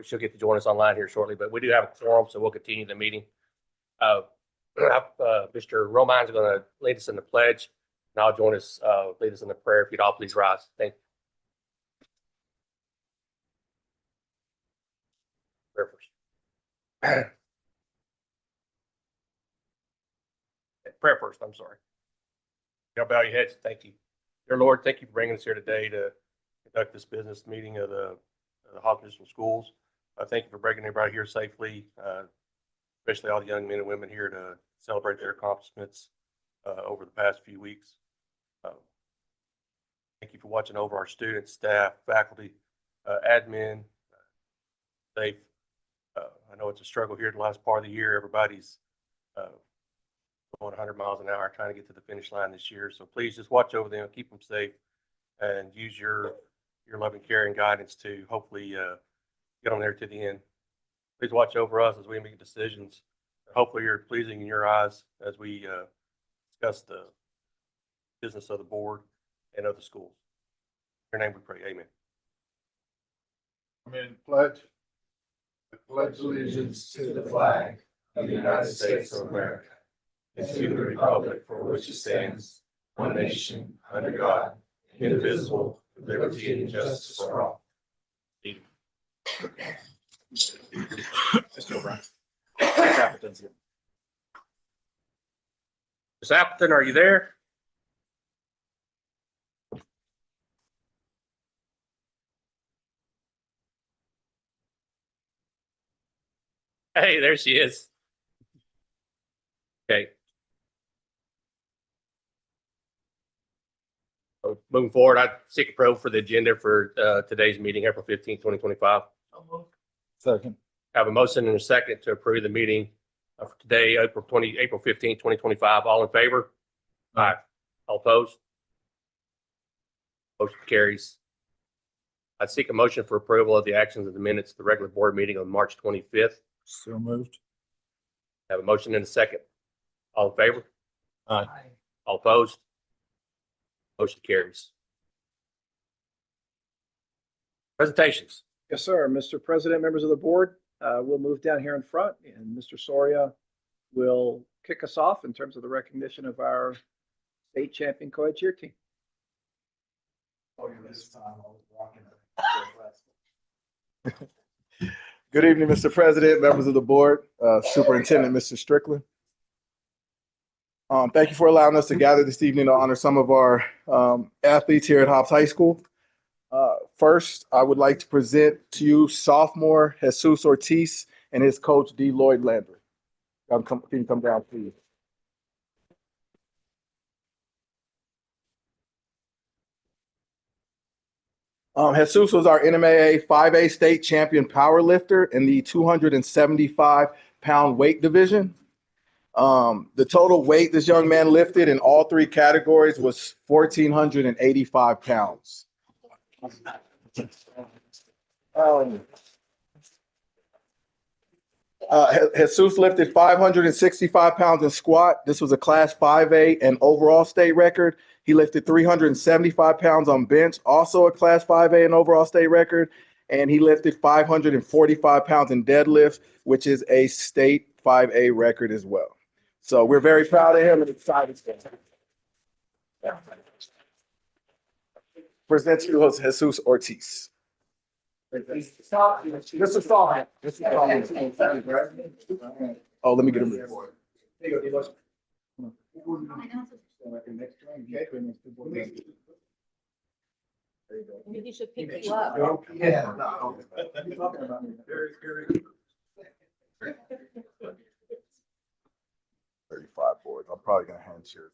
She'll get to join us online here shortly, but we do have a quorum, so we'll continue the meeting. Mr. Romine is going to lead us in the pledge, and I'll join us, lead us in the prayer. If you'd all please rise. Thank you. Prayer first. Prayer first, I'm sorry. Y'all bow your heads. Thank you. Dear Lord, thank you for bringing us here today to conduct this business meeting of the Hawkins Schools. Thank you for bringing everybody here safely, especially all the young men and women here to celebrate their accomplishments over the past few weeks. Thank you for watching over our students, staff, faculty, admin. Safe. I know it's a struggle here the last part of the year. Everybody's going 100 miles an hour trying to get to the finish line this year. So please just watch over them, keep them safe, and use your loving care and guidance to hopefully get them there to the end. Please watch over us as we make decisions. Hopefully you're pleasing in your eyes as we discuss the business of the board and of the schools. In your name we pray, amen. Amen. Pledge. I pledge allegiance to the flag of the United States of America and to the republic for which it stands, one nation, under God, indivisible, with liberty and justice for all. Mr. O'Brien. Ms. Appleton, are you there? Hey, there she is. Okay. So moving forward, I seek approval for the agenda for today's meeting, April 15th, 2025. Second. I have a motion and a second to approve the meeting for today, April 15th, 2025. All in favor? Aye. All opposed? Motion carries. I seek a motion for approval of the actions of the minutes of the regular board meeting on March 25th. So moved. I have a motion and a second. All in favor? Aye. All opposed? Motion carries. Presentations. Yes, sir. Mr. President, members of the board, we'll move down here in front, and Mr. Soria will kick us off in terms of the recognition of our state champion co-ed cheer team. Good evening, Mr. President, members of the board, Superintendent Mr. Strickland. Thank you for allowing us to gather this evening to honor some of our athletes here at Hobbs High School. First, I would like to present to you sophomore Jesus Ortiz and his coach, D. Lloyd Landry. Can you come down, please? Jesus was our NMAA 5A state champion power lifter in the 275-pound weight division. The total weight this young man lifted in all three categories was 1,485 pounds. Jesus lifted 565 pounds in squat. This was a class 5A and overall state record. He lifted 375 pounds on bench, also a class 5A and overall state record. And he lifted 545 pounds in deadlift, which is a state 5A record as well. So we're very proud of him and excited for him. Present to you Jesus Ortiz. Oh, let me get him. Maybe he should pick you up. Yeah. 35 boards. I'm probably gonna hand chairs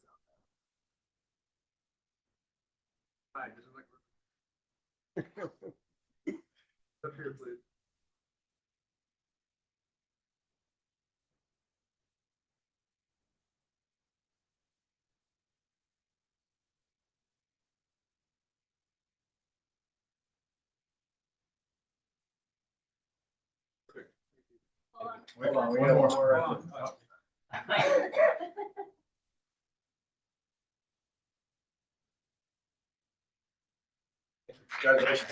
out. Up here, please. Hold on, we got one more. Congratulations.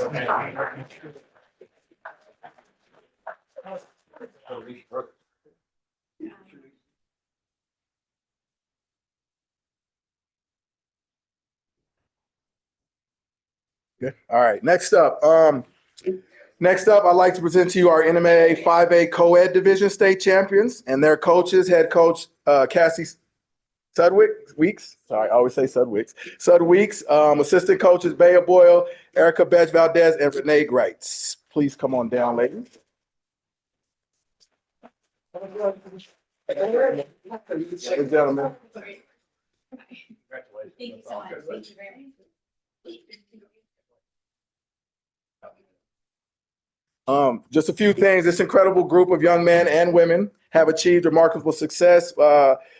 Good. All right. Next up, I'd like to present to you our NMAA 5A Co-Ed Division State Champions and their coaches, head coach Cassie Weeks. Sorry, I always say Sud Weeks. Assistant coaches Bea Boyle, Erica Betch Valdez, and Renee Greitz. Please come on down, ladies. Ladies and gentlemen. Thank you so much. Thank you very much. Just a few things. This incredible group of young men and women have achieved remarkable success,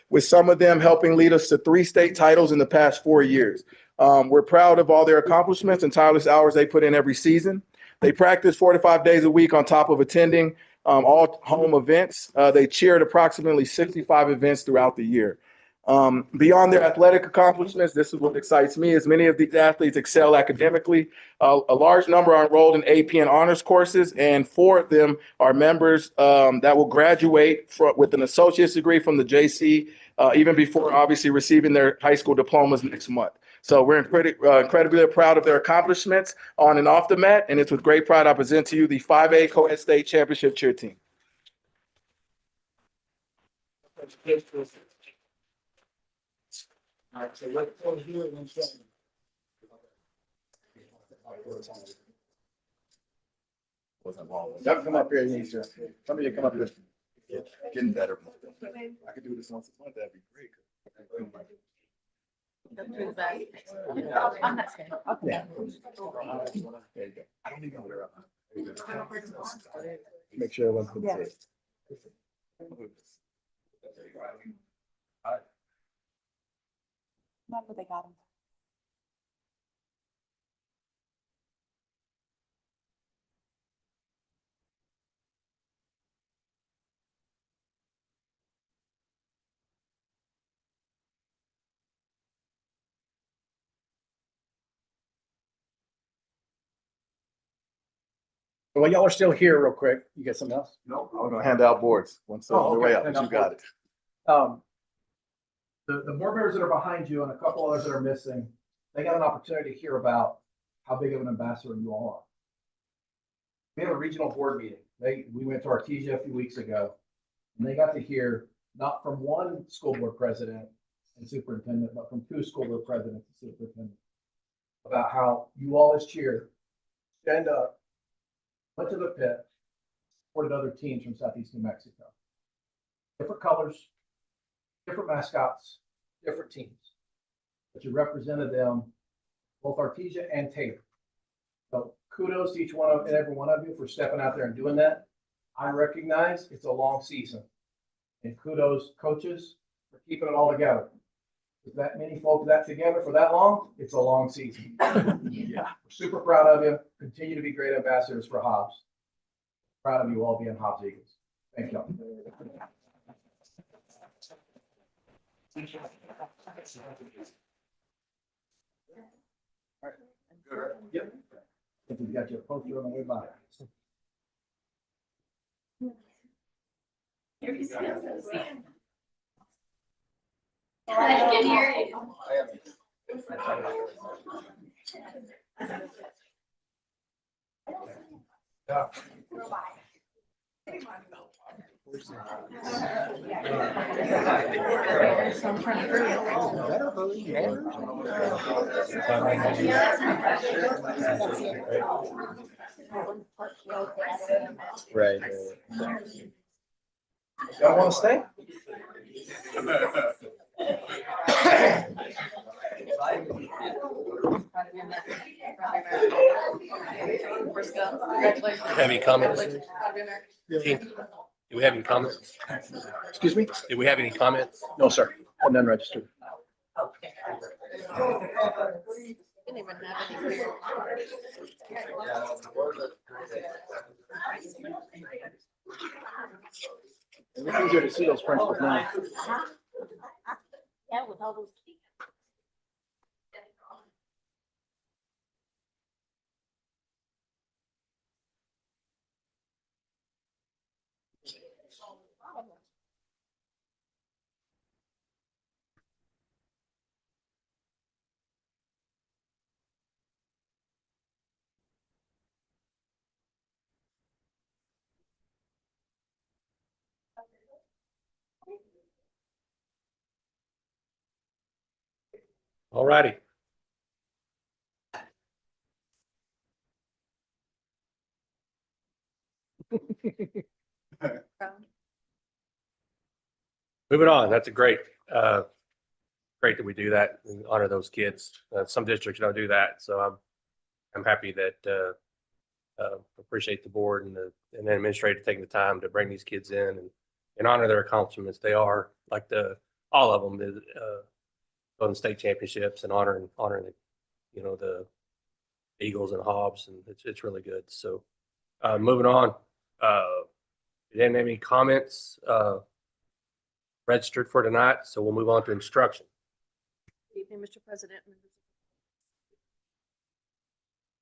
with some of them helping lead us to 3 state titles in the past 4 years. We're proud of all their accomplishments and tireless hours they put in every season. They practice 4 to 5 days a week on top of attending all home events. They cheered approximately 65 events throughout the year. Beyond their athletic accomplishments, this is what excites me, is many of these athletes excel academically. A large number are enrolled in AP and honors courses, and 4 of them are members that will graduate with an associate's degree from the JC, even before obviously receiving their high school diplomas next month. So we're incredibly proud of their accomplishments on and off the mat, and it's with great pride I present to you the 5A Co-Ed State Championship cheer team. All right, so let's go here and show. Yep, come up here. Some of you come up here. Getting better. I could do this once a month. That'd be great. I'm not scared. Yeah. There you go. I don't even know where I'm. Make sure everyone's considered. Remember they got him. Well, y'all are still here real quick. You got something else? No, I'm gonna hand out boards once they're on their way up, but you got it. The board members that are behind you and a couple others that are missing, they got an opportunity to hear about how big of an ambassador you all are. We had a regional board meeting. We went to Artesia a few weeks ago, and they got to hear not from one school board president and superintendent, but from 2 school board presidents and superintendents about how you all as cheer stand up, went to the pit, supported other teams from Southeast New Mexico. Different colors, different mascots, different teams. But you represented them, both Artesia and Taylor. So kudos to each one of and every one of you for stepping out there and doing that. I recognize it's a long season. And kudos coaches for keeping it all together. With that many folks that together for that long, it's a long season. Yeah. We're super proud of you. Continue to be great ambassadors for Hobbs. Proud of you all being Hobbs Eagles. Thank you. Yep. I think we got your poster on the way by. I can hear you. Right. Y'all want to stay? Have any comments? Team, do we have any comments? Excuse me? Do we have any comments? No, sir. And then registered. Didn't even have any here. It's easier to see those principals now. Yeah, with all those. All righty. Moving on. That's a great that we do that and honor those kids. Some districts don't do that, so I'm happy that appreciate the board and the administrator taking the time to bring these kids in and honor their accomplishments. They are like all of them going to state championships and honoring the Eagles and Hobbs, and it's really good. So moving on. We didn't have any comments registered for tonight, so we'll move on to instruction. Good evening, Mr. President.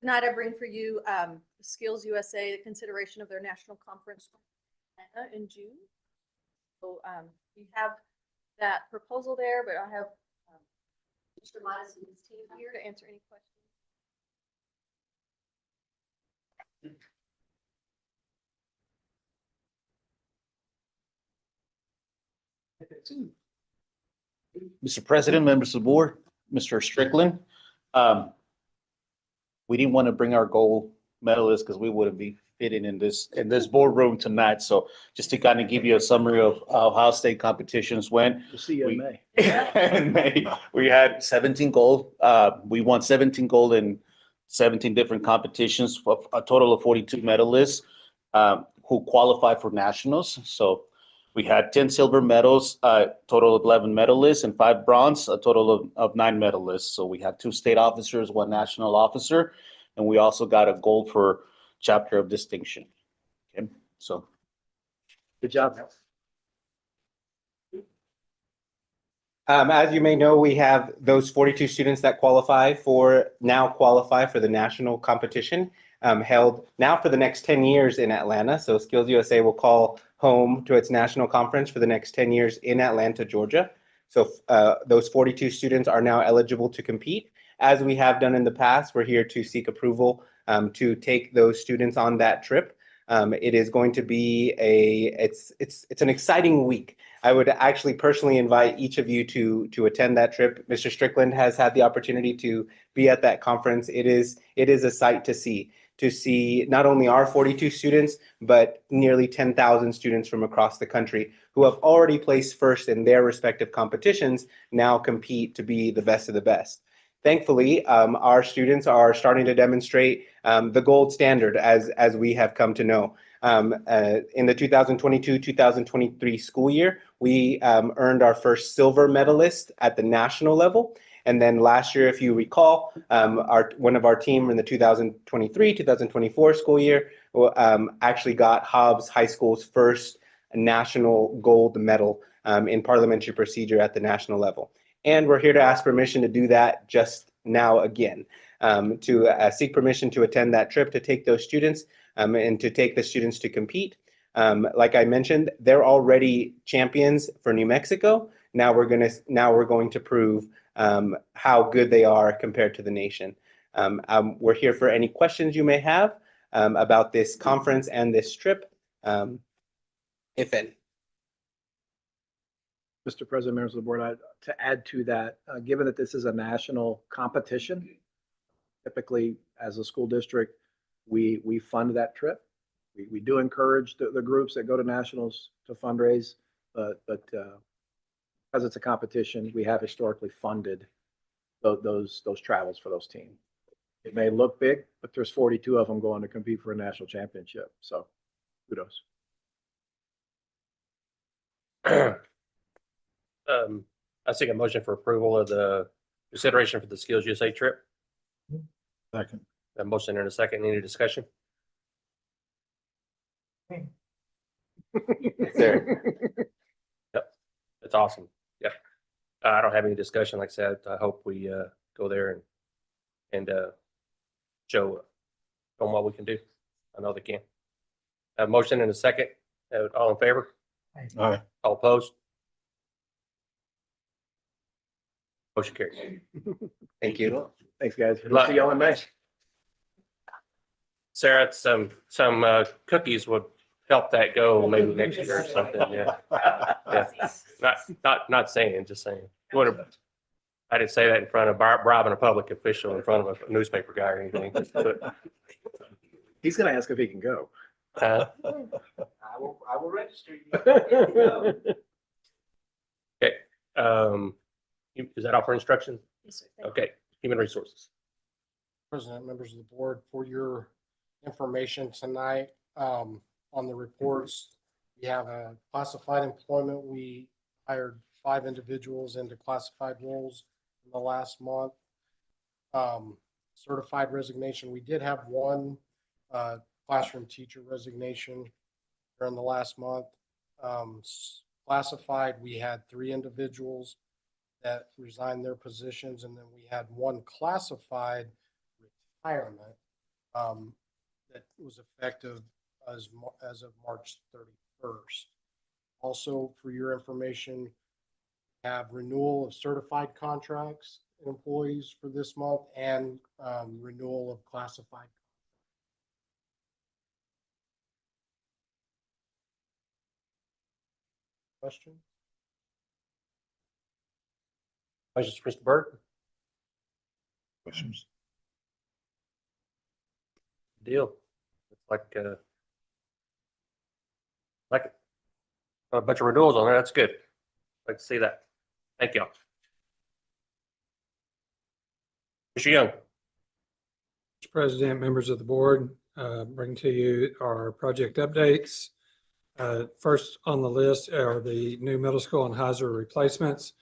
Tonight I bring for you Skills USA, the consideration of their national conference in June. So we have that proposal there, but I have Mr. Midas and his team here to answer any questions. Mr. President, members of the board, Mr. Strickland. We didn't want to bring our gold medalists because we wouldn't be fitting in this boardroom tonight. So just to kind of give you a summary of how state competitions went. We'll see you in May. In May, we had 17 gold. We won 17 gold in 17 different competitions for a total of 42 medalists who qualified for nationals. So we had 10 silver medals, a total of 11 medalists, and 5 bronze, a total of 9 medalists. So we had 2 state officers, 1 national officer, and we also got a gold for chapter of distinction. Okay, so Good job. As you may know, we have those 42 students that qualify for the national competition held now for the next 10 years in Atlanta. So Skills USA will call home to its national conference for the next 10 years in Atlanta, Georgia. So those 42 students are now eligible to compete. As we have done in the past, we're here to seek approval to take those students on that trip. It is going to be it's an exciting week. I would actually personally invite each of you to attend that trip. Mr. Strickland has had the opportunity to be at that conference. It is a sight to see not only our 42 students, but nearly 10,000 students from across the country who have already placed first in their respective competitions now compete to be the best of the best. Thankfully, our students are starting to demonstrate the gold standard as we have come to know. In the 2022-2023 school year, we earned our first silver medalist at the national level. And then last year, if you recall, one of our team in the 2023-2024 school year actually got Hobbs High School's first national gold medal in parliamentary procedure at the national level. And we're here to ask permission to do that just now again, to seek permission to attend that trip, to take those students and to take the students to compete. Like I mentioned, they're already champions for New Mexico. Now we're going to prove how good they are compared to the nation. We're here for any questions you may have about this conference and this trip, if any. Mr. President, members of the board, to add to that, given that this is a national competition, typically as a school district, we fund that trip. We do encourage the groups that go to nationals to fundraise, but because it's a competition, we have historically funded those travels for those teams. It may look big, but there's 42 of them going to compete for a national championship. So kudos. I seek a motion for approval of the consideration for the Skills USA trip. Second. A motion and a second. Any discussion? There. Yep, that's awesome. Yep. I don't have any discussion. Like I said, I hope we go there and show them what we can do. I know they can. A motion and a second. All in favor? Aye. All opposed? Motion carries. Thank you. Thanks, guys. Good luck. See y'all in May. Sarah, some cookies would help that go maybe next year or something. Yeah. Yeah. Not saying, just saying. I didn't say that in front of bribing a public official in front of a newspaper guy or anything. But, He's gonna ask if he can go. I will register you. Okay, is that all for instruction? Yes, sir. Thank you. Okay, human resources. President, members of the board, for your information tonight, on the reports, we have a classified employment. We hired 5 individuals into classified roles in the last month. Certified resignation, we did have 1 classroom teacher resignation during the last month. Classified, we had 3 individuals that resigned their positions, and then we had 1 classified retirement that was effective as of March 31st. Also, for your information, we have renewal of certified contracts employees for this month and renewal of classified. Question? Questions for Mr. Burt? Questions? Deal. It's like a bunch of renewals on there. That's good. Like to see that. Thank y'all. Mr. Young. Mr. President, members of the board, bring to you our project updates. First on the list are the new middle school and Heiser replacements.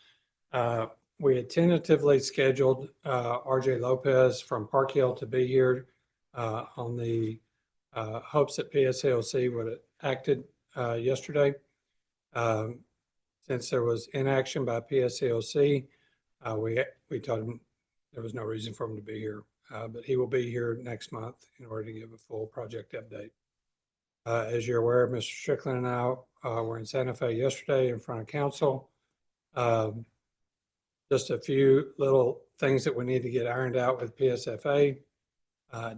We had tentatively scheduled RJ Lopez from Park Hill to be here on the hopes that PSLC would have acted yesterday. Since there was inaction by PSLC, we told him there was no reason for him to be here, but he will be here next month in order to give a full project update. As you're aware, Mr. Strickland and I were in Santa Fe yesterday in front of council. Just a few little things that we need to get ironed out with PSFA.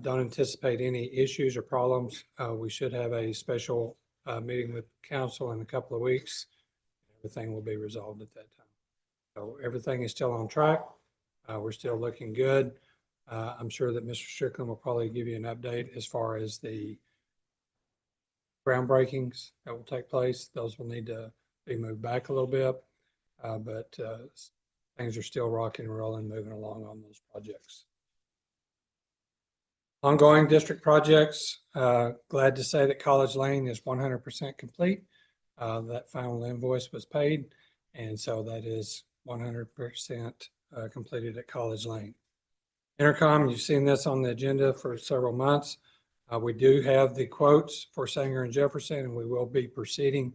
Don't anticipate any issues or problems. We should have a special meeting with council in a couple of weeks. Everything will be resolved at that time. So everything is still on track. We're still looking good. I'm sure that Mr. Strickland will probably give you an update as far as the groundbreakings that will take place. Those will need to be moved back a little bit, but things are still rocking and rolling, moving along on those projects. Ongoing district projects, glad to say that College Lane is 100% complete. That final invoice was paid, and so that is 100% completed at College Lane. Intercom, you've seen this on the agenda for several months. We do have the quotes for Sanger and Jefferson, and we will be proceeding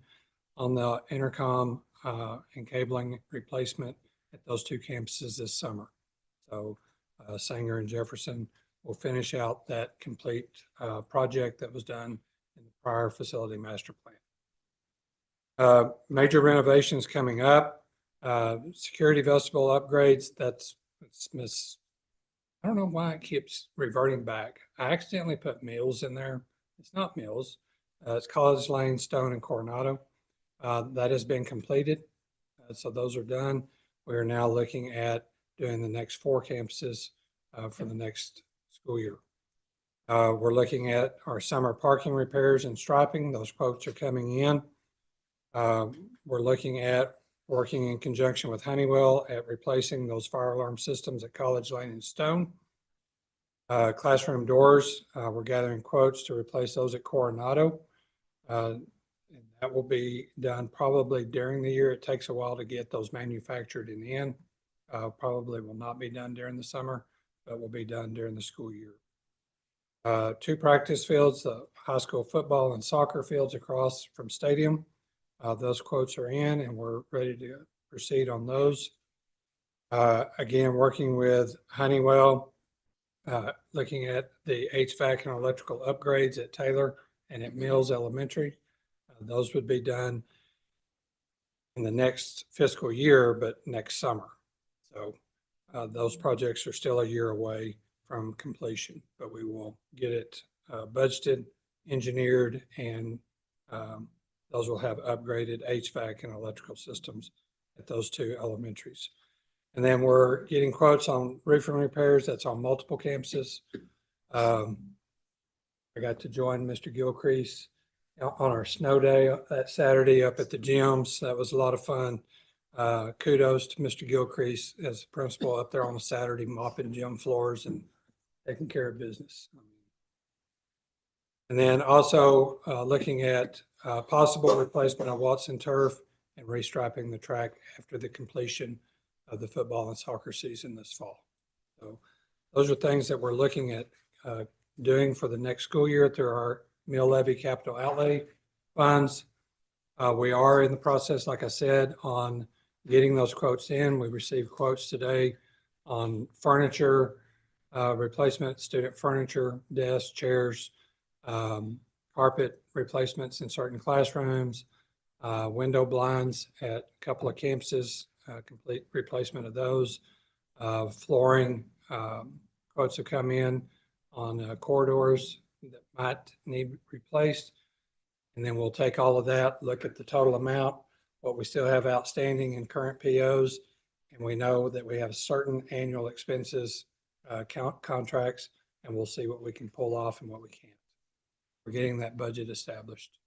on the intercom and cabling replacement at those 2 campuses this summer. So Sanger and Jefferson will finish out that complete project that was done in the prior facility master plan. Major renovations coming up. Security vestibule upgrades. That's Miss. I don't know why it keeps reverting back. I accidentally put Mills in there. It's not Mills. It's College Lane, Stone, and Coronado. That has been completed. So those are done. We are now looking at doing the next 4 campuses for the next school year. We're looking at our summer parking repairs and striping. Those quotes are coming in. We're looking at working in conjunction with Honeywell at replacing those fire alarm systems at College Lane and Stone. Classroom doors, we're gathering quotes to replace those at Coronado. And that will be done probably during the year. It takes a while to get those manufactured and in. Probably will not be done during the summer, but will be done during the school year. 2 practice fields, the high school football and soccer fields across from stadium. Those quotes are in and we're ready to proceed on those. Again, working with Honeywell, looking at the HVAC and electrical upgrades at Taylor and at Mills Elementary. Those would be done in the next fiscal year, but next summer. So those projects are still a year away from completion, but we will get it budgeted, engineered, and those will have upgraded HVAC and electrical systems at those 2 elementaries. And then we're getting quotes on roofing repairs. That's on multiple campuses. I got to join Mr. Gilcrease on our snow day that Saturday up at the gyms. That was a lot of fun. Kudos to Mr. Gilcrease as the principal up there on a Saturday mopping gym floors and taking care of business. And then also looking at possible replacement of Watson turf and restriping the track after the completion of the football and soccer season this fall. So those are things that we're looking at doing for the next school year through our mill levy capital outlay funds. We are in the process, like I said, on getting those quotes in. We received quotes today on furniture, replacement, student furniture, desks, chairs, carpet replacements in certain classrooms, window blinds at a couple of campuses, complete replacement of those, flooring, quotes have come in on corridors that might need replaced. And then we'll take all of that, look at the total amount, what we still have outstanding in current POs. And we know that we have certain annual expenses, contracts, and we'll see what we can pull off and what we can't. We're getting that budget established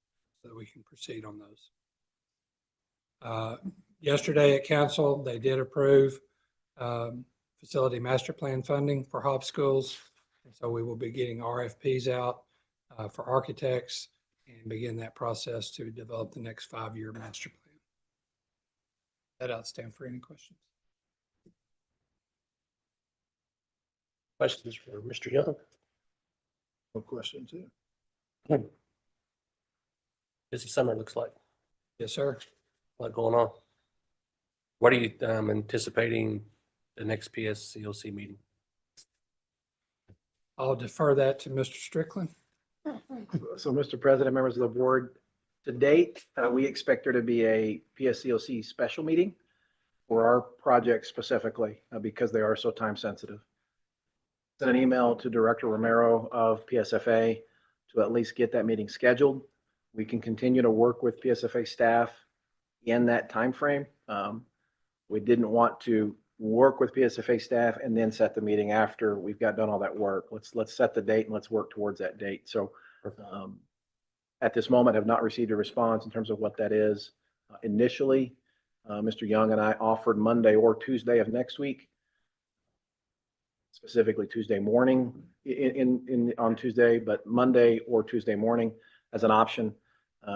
so that we can proceed on those. Yesterday at council, they did approve facility master plan funding for Hobbs schools. And so we will be getting RFPs out for architects and begin that process to develop the next 5-year master plan. That outstand for any questions. Questions for Mr. Young? No questions. Busy summer, it looks like. Yes, sir. A lot going on. What are you anticipating the next PSCOC meeting? I'll defer that to Mr. Strickland. So, Mr. President, members of the board, to date, we expect there to be a PSCOC special meeting for our project specifically because they are so time sensitive. Sent an email to Director Romero of PSFA to at least get that meeting scheduled. We can continue to work with PSFA staff in that timeframe. We didn't want to work with PSFA staff and then set the meeting after we've got done all that work. Let's set the date and let's work towards that date. So at this moment, have not received a response in terms of what that is. Initially, Mr. Young and I offered Monday or Tuesday of next week, specifically Tuesday morning on Tuesday, but Monday or Tuesday morning as an option.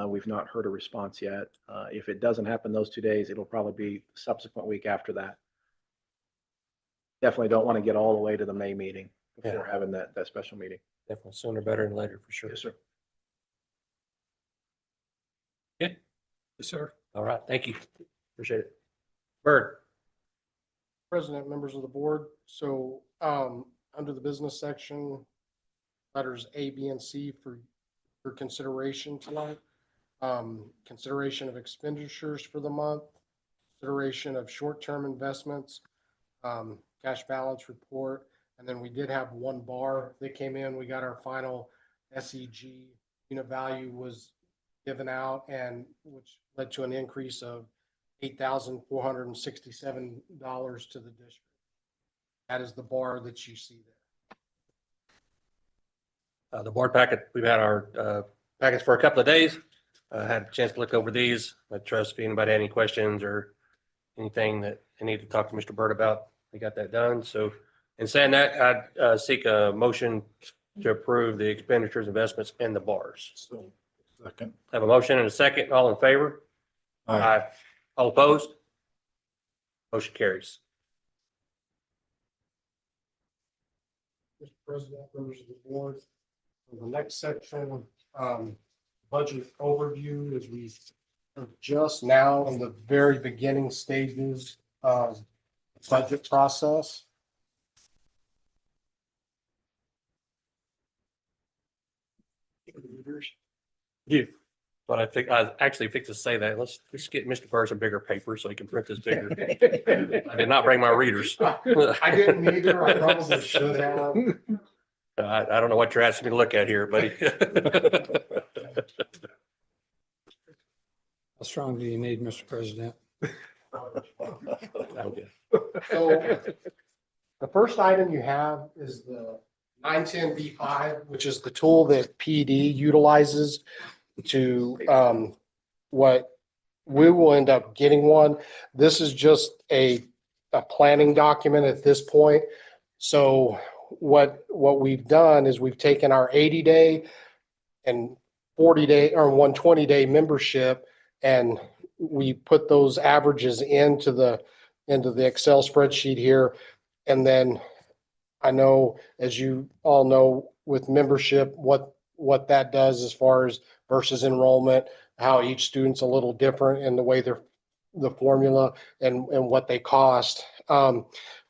We've not heard a response yet. If it doesn't happen those 2 days, it'll probably be the subsequent week after that. Definitely don't want to get all the way to the May meeting before having that special meeting. Definitely sooner better than later for sure. Yes, sir. Yes, sir. All right, thank you. Appreciate it. Bird. President, members of the board. So under the business section, letters A, B, and C for consideration tonight. Consideration of expenditures for the month, consideration of short-term investments, cash balance report, and then we did have one bar that came in. We got our final SEG unit value was given out, and which led to an increase of $8,467 to the district. That is the bar that you see there. The board packet, we've had our packets for a couple of days. Had a chance to look over these. I trust if anybody had any questions or anything that they need to talk to Mr. Bird about, we got that done. So in saying that, I'd seek a motion to approve the expenditures, investments, and the bars. So, second. Have a motion and a second. All in favor? Aye. All opposed? Motion carries. Mr. President, members of the board, the next section, budget overview, as we are just now in the very beginning stages of budget process. You. But I actually fixed to say that. Let's get Mr. Bird some bigger paper so he can print this bigger. I did not bring my readers. I didn't either. I probably should have. I don't know what you're asking me to look at here, buddy. How strong do you need, Mr. President? I'm good. So the first item you have is the 910B5, which is the tool that PD utilizes to, what we will end up getting one. This is just a planning document at this point. So what we've done is we've taken our 80-day and 40-day or 120-day membership, and we put those averages into the Excel spreadsheet here. And then I know, as you all know, with membership, what that does as far as versus enrollment, how each student's a little different in the way the formula and what they cost.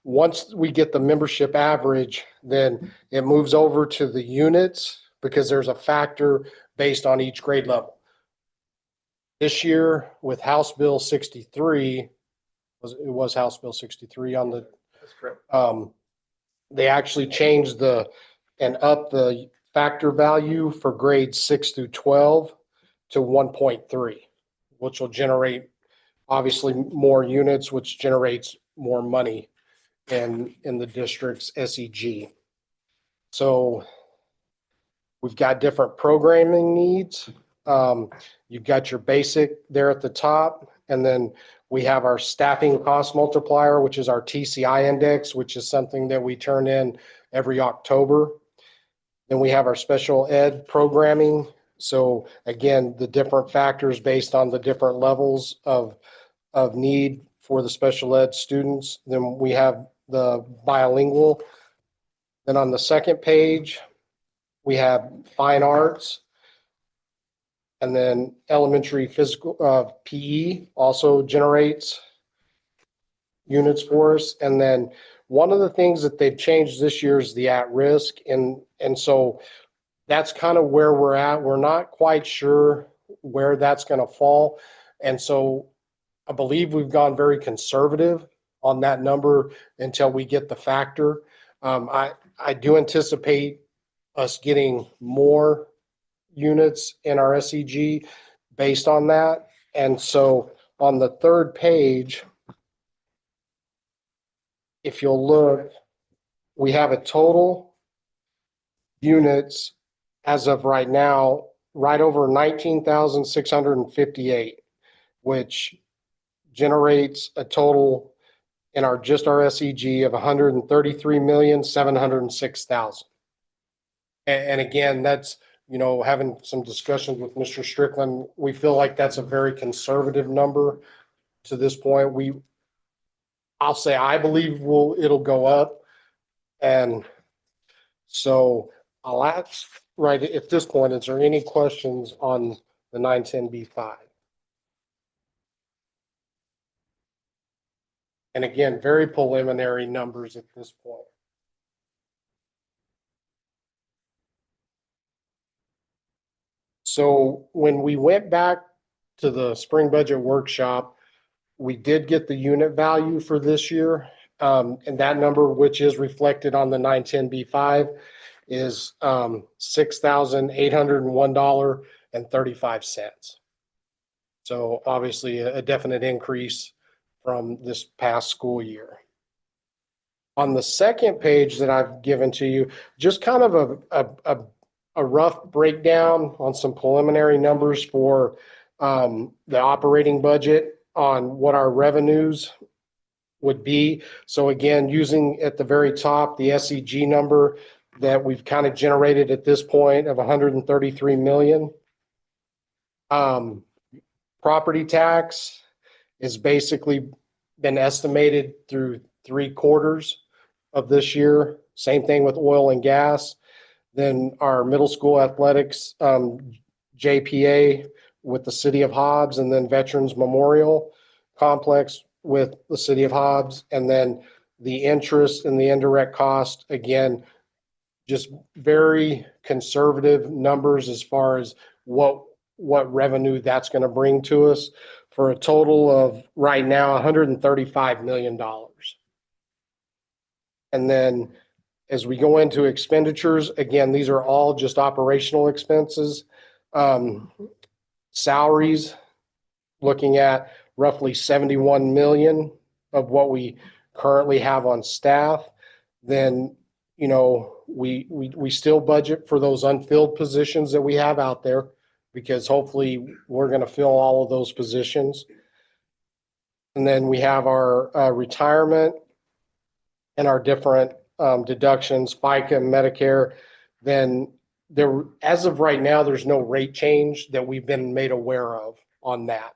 Once we get the membership average, then it moves over to the units because there's a factor based on each grade level. This year with House Bill 63, it was House Bill 63 on the, That's correct. they actually changed and up the factor value for grades 6 through 12 to 1.3, which will generate obviously more units, which generates more money in the district's SEG. So we've got different programming needs. You've got your basic there at the top, and then we have our staffing cost multiplier, which is our TCI index, which is something that we turn in every October. Then we have our special ed programming. So again, the different factors based on the different levels of need for the special ed students. Then we have the bilingual. Then on the second page, we have fine arts. And then elementary physical PE also generates units for us. And then one of the things that they've changed this year is the at-risk. And so that's kind of where we're at. We're not quite sure where that's going to fall. And so I believe we've gone very conservative on that number until we get the factor. I do anticipate us getting more units in our SEG based on that. And so on the third page, if you'll look, we have a total units as of right now, right over 19,658, which generates a total in our SEG of 133,706,000. And again, that's, having some discussions with Mr. Strickland, we feel like that's a very conservative number to this point. I'll say I believe it'll go up. And so I'll ask right at this point, is there any questions on the 910B5? And again, very preliminary numbers at this point. So when we went back to the spring budget workshop, we did get the unit value for this year. And that number, which is reflected on the 910B5, is $6,801.35. So obviously a definite increase from this past school year. On the second page that I've given to you, just kind of a rough breakdown on some preliminary numbers for the operating budget on what our revenues would be. So again, using at the very top, the SEG number that we've kind of generated at this point of 133 million. Property tax is basically been estimated through 3 quarters of this year. Same thing with oil and gas. Then our middle school athletics, JPA with the City of Hobbs, and then Veterans Memorial Complex with the City of Hobbs, and then the interest and the indirect cost, again, just very conservative numbers as far as what revenue that's going to bring to us, for a total of right now $135 million. And then as we go into expenditures, again, these are all just operational expenses. Salaries, looking at roughly 71 million of what we currently have on staff, then, you know, we still budget for those unfilled positions that we have out there, because hopefully we're going to fill all of those positions. And then we have our retirement and our different deductions, FICA, Medicare. Then there, as of right now, there's no rate change that we've been made aware of on that.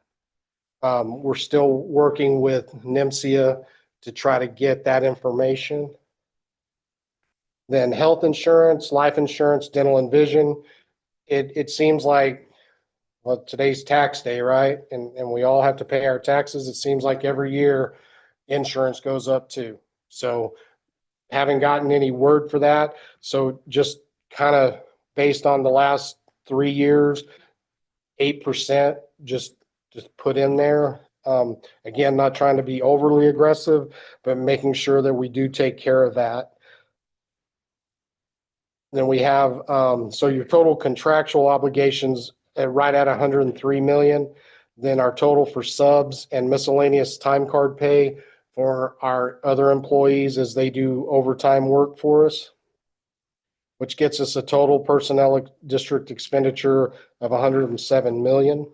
We're still working with NIMSIA to try to get that information. Then health insurance, life insurance, dental and vision. It seems like, well, today's tax day, right? And we all have to pay our taxes. It seems like every year insurance goes up too. So haven't gotten any word for that. So just kind of based on the last 3 years, 8% just put in there. Again, not trying to be overly aggressive, but making sure that we do take care of that. Then we have, so your total contractual obligations right at 103 million. Then our total for subs and miscellaneous time card pay for our other employees as they do overtime work for us, which gets us a total personnel district expenditure of 107 million.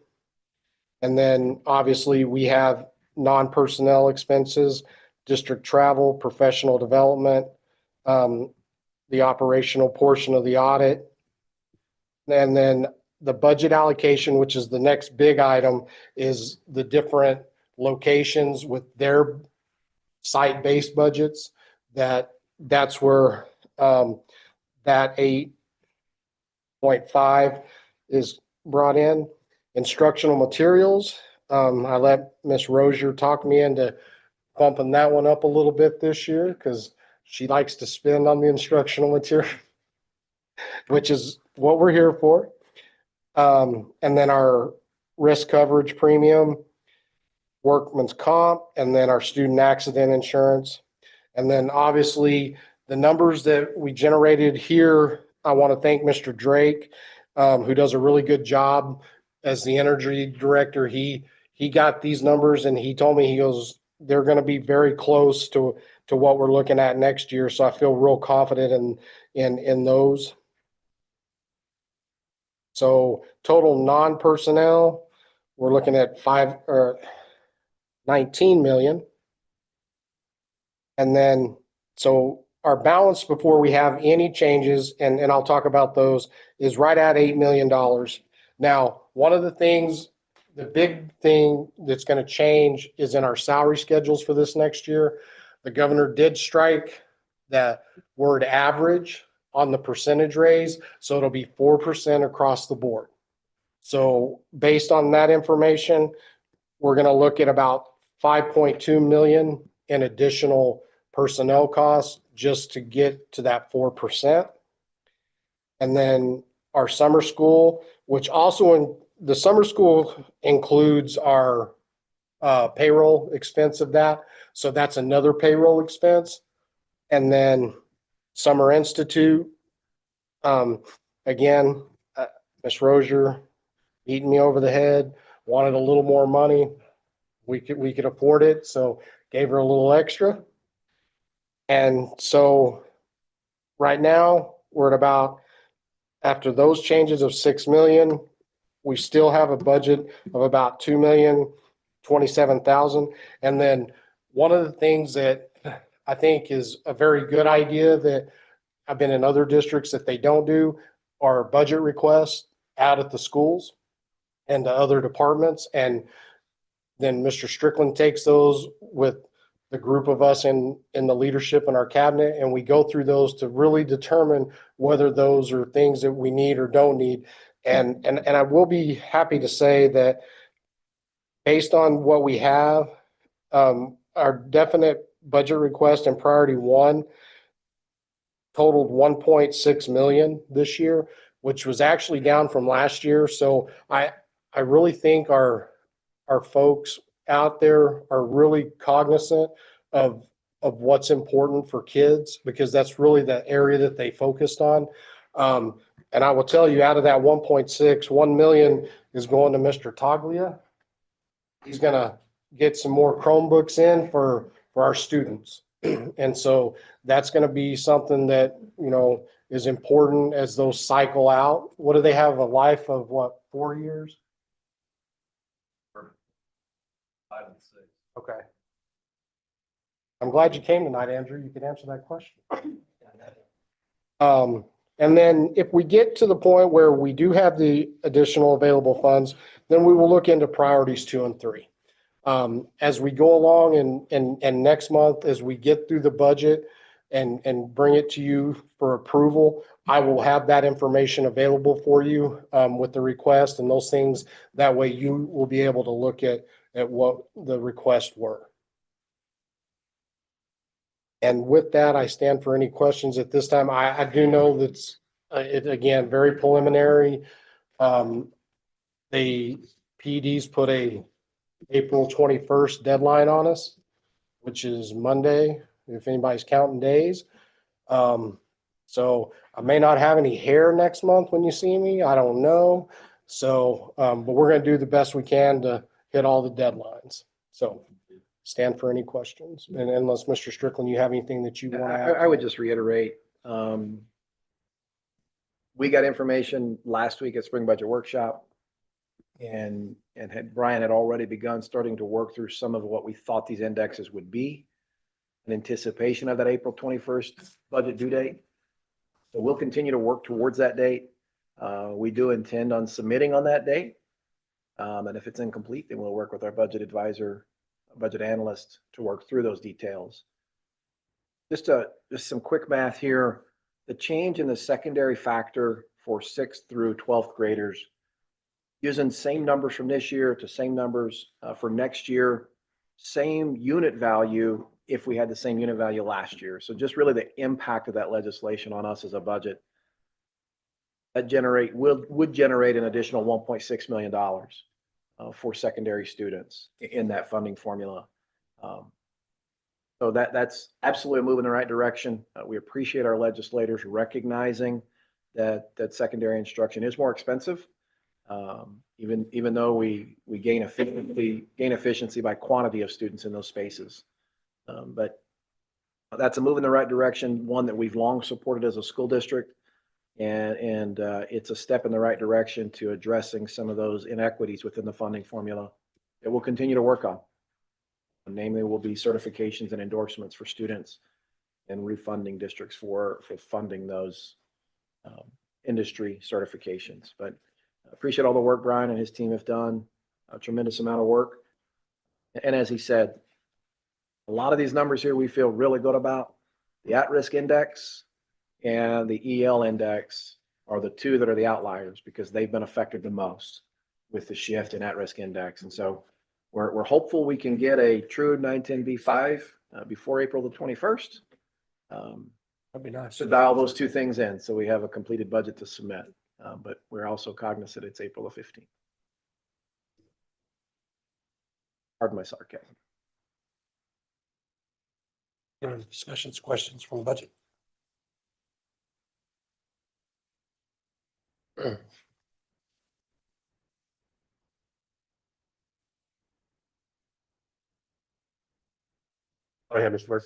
And then obviously we have non-personnel expenses, district travel, professional development, the operational portion of the audit. And then the budget allocation, which is the next big item, is the different locations with their site-based budgets. That's where that 8.5 is brought in. Instructional materials. I let Ms. Rozier talk me into bumping that one up a little bit this year because she likes to spend on the instructional material, which is what we're here for. And then our risk coverage premium, workman's comp, and then our student accident insurance. And then obviously the numbers that we generated here, I want to thank Mr. Drake, who does a really good job as the energy director. He got these numbers and he told me, he goes, they're going to be very close to what we're looking at next year. So I feel real confident in those. So total non-personnel, we're looking at 19 million. And then, so our balance before we have any changes, and I'll talk about those, is right at $8 million. Now, one of the things, the big thing that's going to change is in our salary schedules for this next year. The governor did strike that word average on the percentage raise, so it'll be 4% across the board. So based on that information, we're going to look at about 5.2 million in additional personnel costs just to get to that 4%. And then our summer school, which also the summer school includes our payroll expense of that. So that's another payroll expense. And then Summer Institute, again, Ms. Rozier beating me over the head, wanted a little more money. We could afford it, so gave her a little extra. And so right now we're at about, after those changes of 6 million, we still have a budget of about 2,027,000. And then one of the things that I think is a very good idea that I've been in other districts that they don't do are budget requests out at the schools and to other departments. And then Mr. Strickland takes those with the group of us in the leadership in our cabinet, and we go through those to really determine whether those are things that we need or don't need. And I will be happy to say that based on what we have, our definite budget request in priority one totaled 1.6 million this year, which was actually down from last year. So I really think our folks out there are really cognizant of what's important for kids, because that's really the area that they focused on. And I will tell you, out of that 1.6, 1 million is going to Mr. Taglia. He's going to get some more Chromebooks in for for our students. And so that's going to be something that, is important as those cycle out. What do they have, a life of what, 4 years? 5 and 6. Okay. I'm glad you came tonight, Andrew. You could answer that question. And then if we get to the point where we do have the additional available funds, then we will look into priorities 2 and 3. As we go along and next month, as we get through the budget and bring it to you for approval, I will have that information available for you with the request and those things. That way you will be able to look at what the requests were. And with that, I stand for any questions at this time. I do know that's, it again, very preliminary. The PD's put a April 21st deadline on us, which is Monday, if anybody's counting days. So I may not have any hair next month when you see me. I don't know. So, but we're going to do the best we can to hit all the deadlines. So stand for any questions. And unless Mr. Strickland, you have anything that you want to add? I would just reiterate, we got information last week at Spring Budget Workshop. And Brian had already begun starting to work through some of what we thought these indexes would be in anticipation of that April 21st budget due date. So we'll continue to work towards that date. We do intend on submitting on that date. And if it's incomplete, then we'll work with our budget advisor, budget analyst to work through those details. Just some quick math here. The change in the secondary factor for 6th through 12th graders, using same numbers from this year to same numbers for next year, same unit value if we had the same unit value last year. So just really the impact of that legislation on us as a budget. That would generate an additional $1.6 million for secondary students in that funding formula. So that's absolutely a move in the right direction. We appreciate our legislators recognizing that secondary instruction is more expensive. Even though we gain efficiency by quantity of students in those spaces. But that's a move in the right direction, one that we've long supported as a school district. And it's a step in the right direction to addressing some of those inequities within the funding formula that we'll continue to work on. Namely, will be certifications and endorsements for students and refunding districts for funding those industry certifications. But appreciate all the work Brian and his team have done, a tremendous amount of work. And as he said, a lot of these numbers here we feel really good about. The at-risk index and the EL index are the two that are the outliers because they've been affected the most with the shift in at-risk index. And so we're hopeful we can get a true 910B5 before April the 21st. That'd be nice. To dial those two things in so we have a completed budget to submit. But we're also cognizant it's April the 15th. Pardon my sarcasm. Any discussions, questions from the budget? Go ahead, Mr. Burke.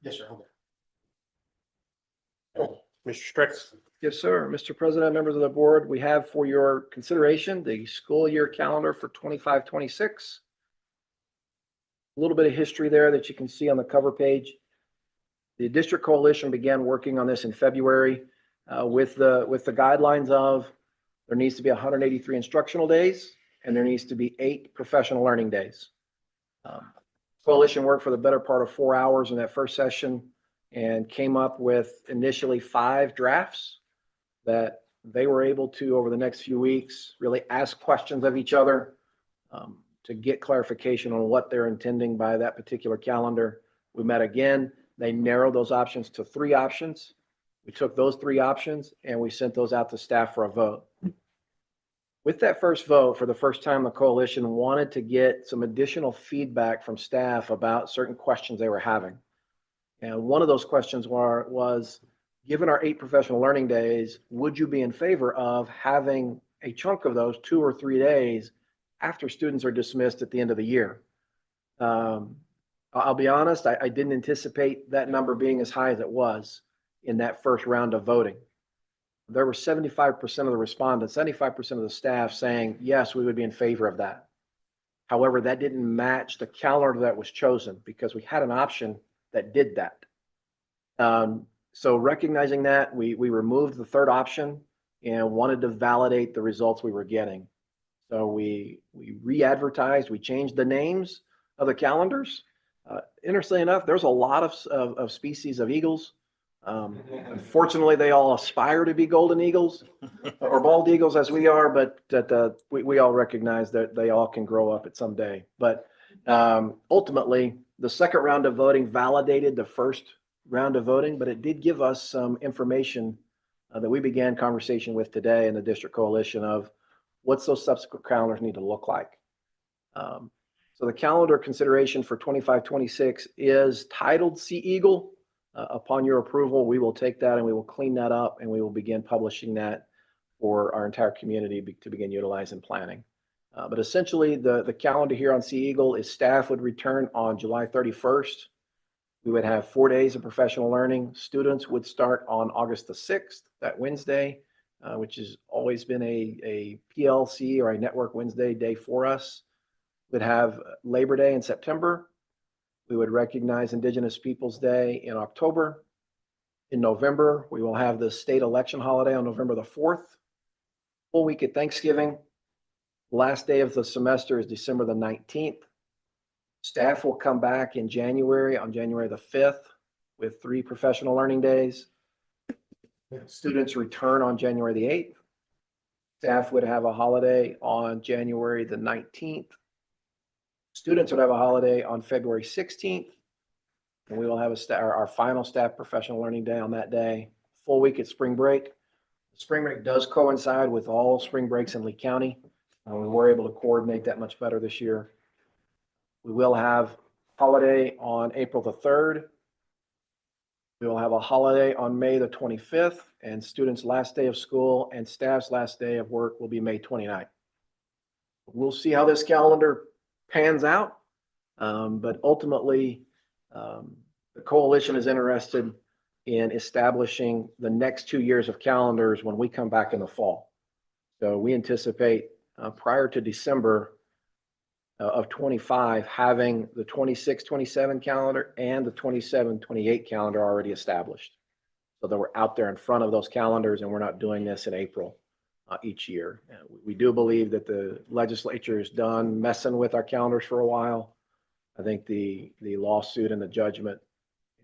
Yes, sir. Mr. Strickland. Yes, sir. Mr. President, members of the board, we have for your consideration the school year calendar for 25-26. A little bit of history there that you can see on the cover page. The district coalition began working on this in February with the guidelines of there needs to be 183 instructional days and there needs to be 8 professional learning days. Coalition worked for the better part of 4 hours in that first session and came up with initially 5 drafts that they were able to, over the next few weeks, really ask questions of each other to get clarification on what they're intending by that particular calendar. We met again. They narrowed those options to 3 options. We took those 3 options and we sent those out to staff for a vote. With that first vote, for the first time, the coalition wanted to get some additional feedback from staff about certain questions they were having. And one of those questions was, given our 8 professional learning days, would you be in favor of having a chunk of those 2 or 3 days after students are dismissed at the end of the year? I'll be honest, I didn't anticipate that number being as high as it was in that first round of voting. There were 75% of the respondents, 75% of the staff saying, yes, we would be in favor of that. However, that didn't match the calendar that was chosen because we had an option that did that. So recognizing that, we removed the third option and wanted to validate the results we were getting. So we re-advertised, we changed the names of the calendars. Interestingly enough, there's a lot of species of eagles. Unfortunately, they all aspire to be golden eagles or bald eagles as we are, but we all recognize that they all can grow up at some day. But ultimately, the second round of voting validated the first round of voting, but it did give us some information that we began conversation with today in the district coalition of what's those subsequent calendars need to look like. So the calendar consideration for 25-26 is titled Sea Eagle. Upon your approval, we will take that and we will clean that up and we will begin publishing that for our entire community to begin utilizing planning. But essentially the calendar here on Sea Eagle is staff would return on July 31st. We would have 4 days of professional learning. Students would start on August the 6th, that Wednesday, which has always been a PLC or a Network Wednesday day for us. We'd have Labor Day in September. We would recognize Indigenous Peoples Day in October. In November, we will have the state election holiday on November the 4th. Full week at Thanksgiving. Last day of the semester is December the 19th. Staff will come back in January on January the 5th with 3 professional learning days. Students return on January the 8th. Staff would have a holiday on January the 19th. Students would have a holiday on February 16th. And we will have our final staff professional learning day on that day. Full week at spring break. Spring break does coincide with all spring breaks in Lee County. We were able to coordinate that much better this year. We will have holiday on April the 3rd. We will have a holiday on May the 25th, and students' last day of school and staff's last day of work will be May 29th. We'll see how this calendar pans out, but ultimately, the coalition is interested in establishing the next 2 years of calendars when we come back in the fall. So we anticipate prior to December of 25, having the 26-27 calendar and the 27-28 calendar already established. So that we're out there in front of those calendars and we're not doing this in April each year. We do believe that the legislature is done messing with our calendars for a while. I think the lawsuit and the judgment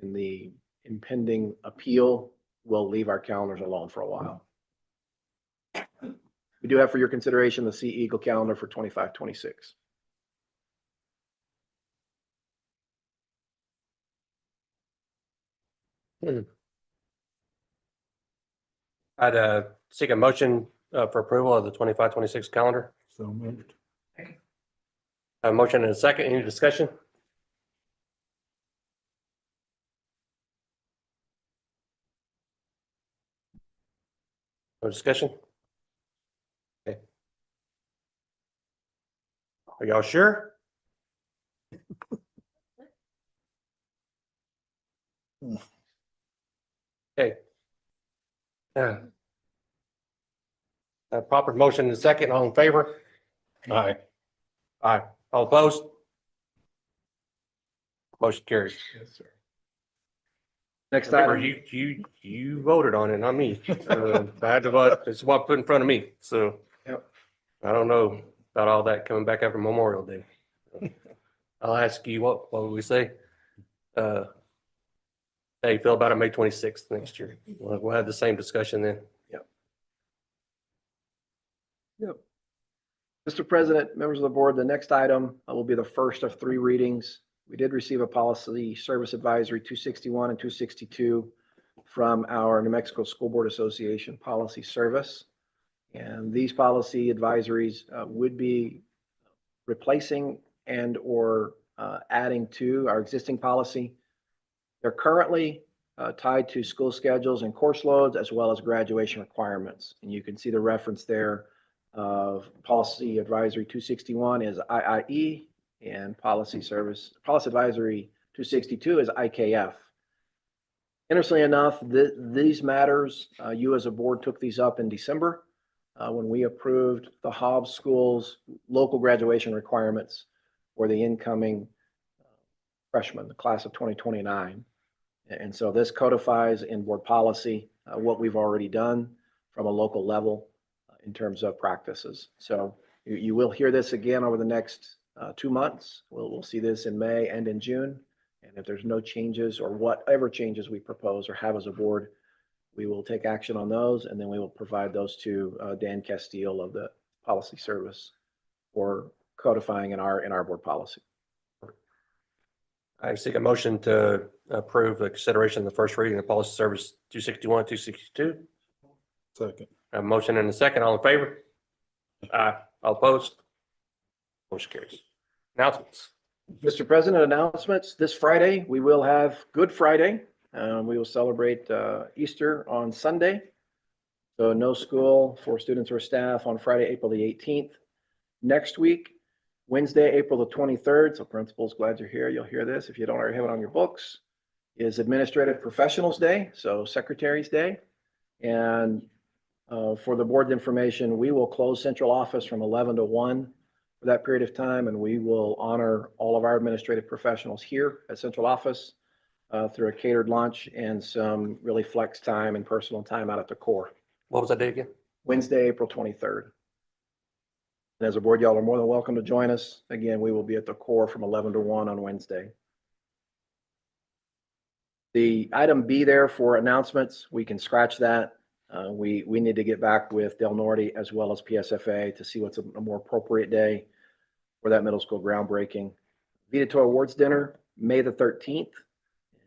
and the impending appeal will leave our calendars alone for a while. We do have for your consideration the Sea Eagle calendar for 25-26. I'd seek a motion for approval of the 25-26 calendar. So moved. A motion and a second. Any discussion? No discussion? Okay. Are y'all sure? Okay. Proper motion and second. All in favor? Aye. Aye. All opposed? Motion carries. Yes, sir. Next Remember, item. you voted on it, not me. I had to vote. It's what put in front of me. So Yep. I don't know about all that coming back after Memorial Day. I'll ask you, what would we say? How you feel about it May 26th next year? We'll have the same discussion then. Mr. President, members of the board, the next item will be the first of 3 readings. We did receive a policy service advisory 261 and 262 from our New Mexico School Board Association Policy Service. And these policy advisories would be replacing and or adding to our existing policy. They're currently tied to school schedules and course loads as well as graduation requirements. And you can see the reference there of policy advisory 261 is IIE and policy advisory 262 is IKF. Interestingly enough, these matters, you as a board took these up in December when we approved the Hobbs Schools local graduation requirements for the incoming freshmen, the class of 2029. And so this codifies in board policy what we've already done from a local level in terms of practices. So you will hear this again over the next 2 months. We'll see this in May and in June. And if there's no changes or whatever changes we propose or have as a board, we will take action on those, and then we will provide those to Dan Castile of the Policy Service for codifying in our board policy. I seek a motion to approve the consideration of the first reading of policy service 261, 262. Second. A motion and a second. All in favor? Aye. All opposed? Motion carries. Announcements. Mr. President, announcements. This Friday, we will have Good Friday. We will celebrate Easter on Sunday. So no school for students or staff on Friday, April the 18th. Next week, Wednesday, April the 23rd. So principals, glad you're here. You'll hear this if you don't already have it on your books. Is Administrative Professionals Day, so Secretary's Day. And for the board's information, we will close central office from 11 to 1 for that period of time, and we will honor all of our administrative professionals here at central office through a catered lunch and some really flex time and personal time out at the core. What was that day again? Wednesday, April 23rd. And as a board, y'all are more than welcome to join us. Again, we will be at the core from 11 to 1 on Wednesday. The item B there for announcements, we can scratch that. We need to get back with Del Norte as well as PSFA to see what's a more appropriate day for that middle school groundbreaking. VEDA Awards Dinner, May the 13th.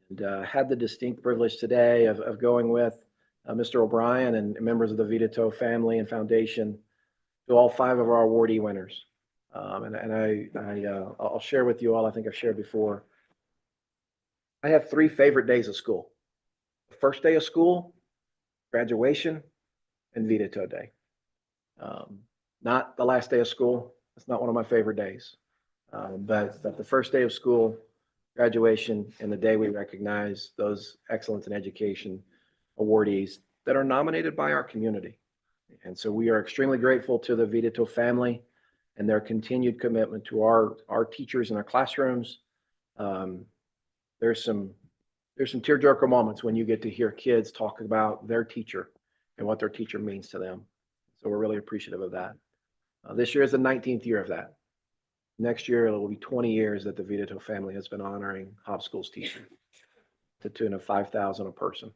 And had the distinct privilege today of going with Mr. O'Brien and members of the VEDA family and foundation to all 5 of our awardee winners. I'll share with you all, I think I've shared before. I have 3 favorite days of school. The first day of school, graduation, and VEDA Day. Not the last day of school. It's not one of my favorite days. But the first day of school, graduation, and the day we recognize those excellence in education awardees that are nominated by our community. And so we are extremely grateful to the VEDA family and their continued commitment to our teachers in our classrooms. There's some tearjerker moments when you get to hear kids talk about their teacher and what their teacher means to them. So we're really appreciative of that. This year is the 19th year of that. Next year, it will be 20 years that the VEDA family has been honoring Hobbs Schools teachers to the tune of $5,000 a person.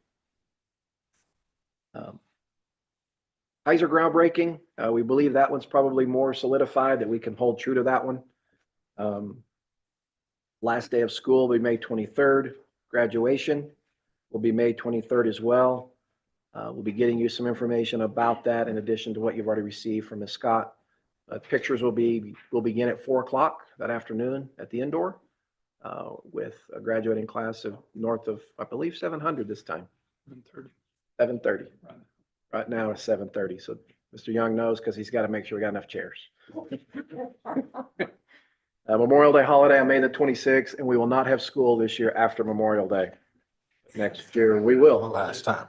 Kaiser groundbreaking, we believe that one's probably more solidified, that we can hold true to that one. Last day of school will be May 23rd. Graduation will be May 23rd as well. We'll be getting you some information about that in addition to what you've already received from Ms. Scott. Pictures will begin at 4 o'clock that afternoon at the indoor with a graduating class of north of, I believe, 700 this time. 7:30. Right now it's 7:30. So Mr. Young knows because he's got to make sure we got enough chairs. Memorial Day holiday on May the 26th, and we will not have school this year after Memorial Day. Next year we will. Last time.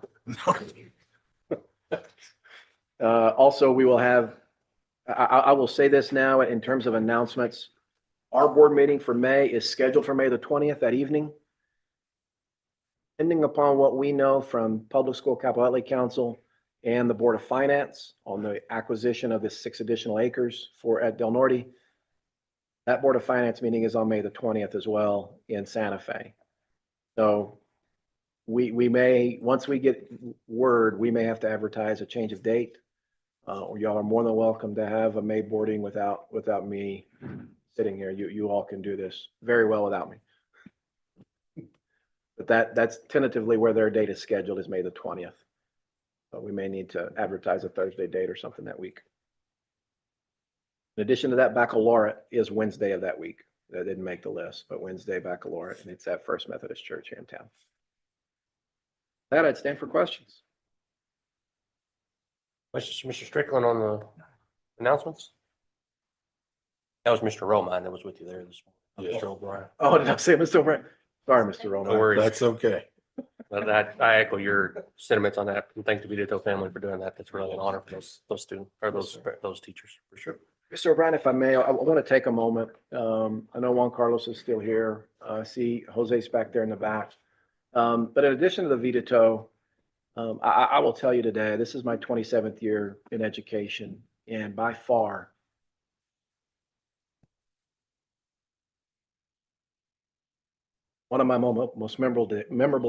Also, we will have, I will say this now in terms of announcements. Our board meeting for May is scheduled for May the 20th that evening. Depending upon what we know from Public School Capital Outlay Council and the Board of Finance on the acquisition of the 6 additional acres at Del Norte, that Board of Finance meeting is on May the 20th as well in Santa Fe. So we may, once we get word, we may have to advertise a change of date. Or y'all are more than welcome to have a May boarding without me sitting here. You all can do this very well without me. But that's tentatively where their date is scheduled, is May the 20th. But we may need to advertise a Thursday date or something that week. In addition to that, baccalaureate is Wednesday of that week. That didn't make the list, but Wednesday baccalaureate, and it's at First Methodist Church here in town. That I'd stand for questions. Questions, Mr. Strickland, on the announcements? That was Mr. Romine that was with you there this morning. Yeah. Mr. O'Brien. Oh, did I say Mr. O'Brien? Sorry, Mr. No Roman. worries. That's okay. But that, I echo your sentiments on that. And thank the Vidito family for doing that. That's really an honor for those students or those teachers, for sure. Mr. O'Brien, if I may, I want to take a moment. I know Juan Carlos is still here. I see Jose's back there in the back. But in addition to the Vidito, I will tell you today, this is my 27th year in education, and by far, one of my most memorable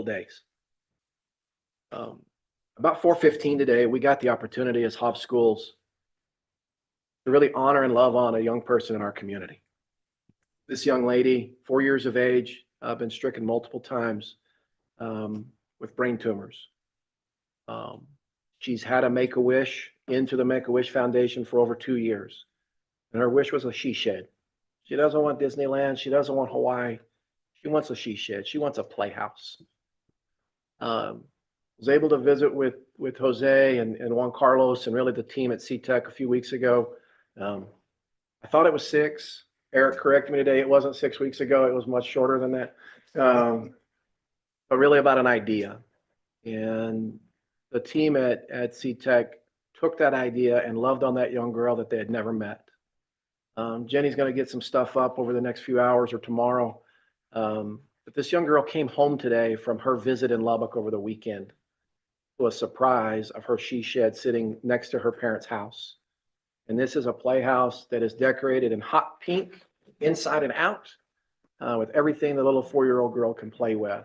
days. About 4:15 today, we got the opportunity as Hobbs Schools to really honor and love on a young person in our community. This young lady, 4 years of age, been stricken multiple times with brain tumors. She's had a Make-A-Wish into the Make-A-Wish Foundation for over 2 years. And her wish was a she shed. She doesn't want Disneyland. She doesn't want Hawaii. She wants a she shed. She wants a playhouse. Was able to visit with Jose and Juan Carlos and really the team at CTEC a few weeks ago. I thought it was 6. Eric corrected me today. It wasn't 6 weeks ago. It was much shorter than that. But really about an idea. And the team at CTEC took that idea and loved on that young girl that they had never met. Jenny's going to get some stuff up over the next few hours or tomorrow. But this young girl came home today from her visit in Lubbock over the weekend to a surprise of her she shed sitting next to her parents' house. And this is a playhouse that is decorated in hot pink inside and out with everything the little 4-year-old girl can play with.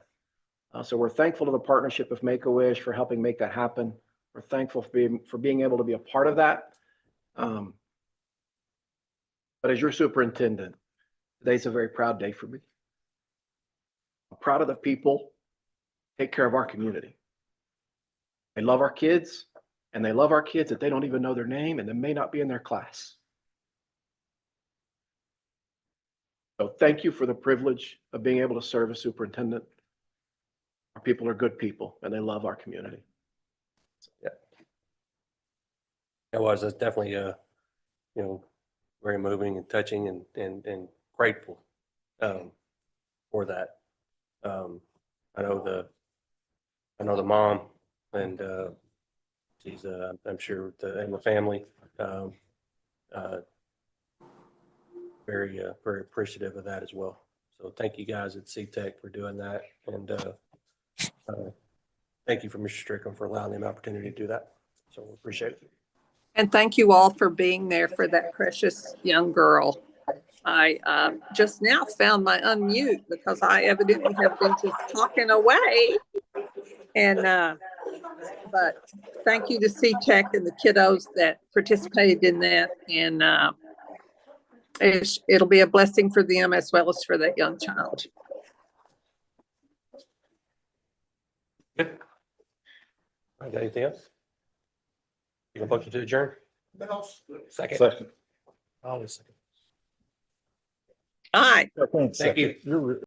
So we're thankful to the partnership of Make-A-Wish for helping make that happen. We're thankful for being able to be a part of that. But as your superintendent, today's a very proud day for me. I'm proud of the people who take care of our community. They love our kids, and they love our kids that they don't even know their name and they may not be in their class. So thank you for the privilege of being able to serve as superintendent. Our people are good people and they love our community. It was, it's definitely, very moving and touching and grateful, for that. I know the mom and, she's, I'm sure and the family, very appreciative of that as well. So thank you guys at CTEC for doing that. And, thank you for Mr. Strickland for allowing them the opportunity to do that. So we appreciate it. And thank you all for being there for that precious young girl. I just now found my unmute because I evidently have been just talking away. And but thank you to CTEC and the kiddos that participated in that. And it'll be a blessing for them as well as for that young child. Good. All right, got anything else? You gonna motion to adjourn? Second. Second. Always second. All right. Thank you.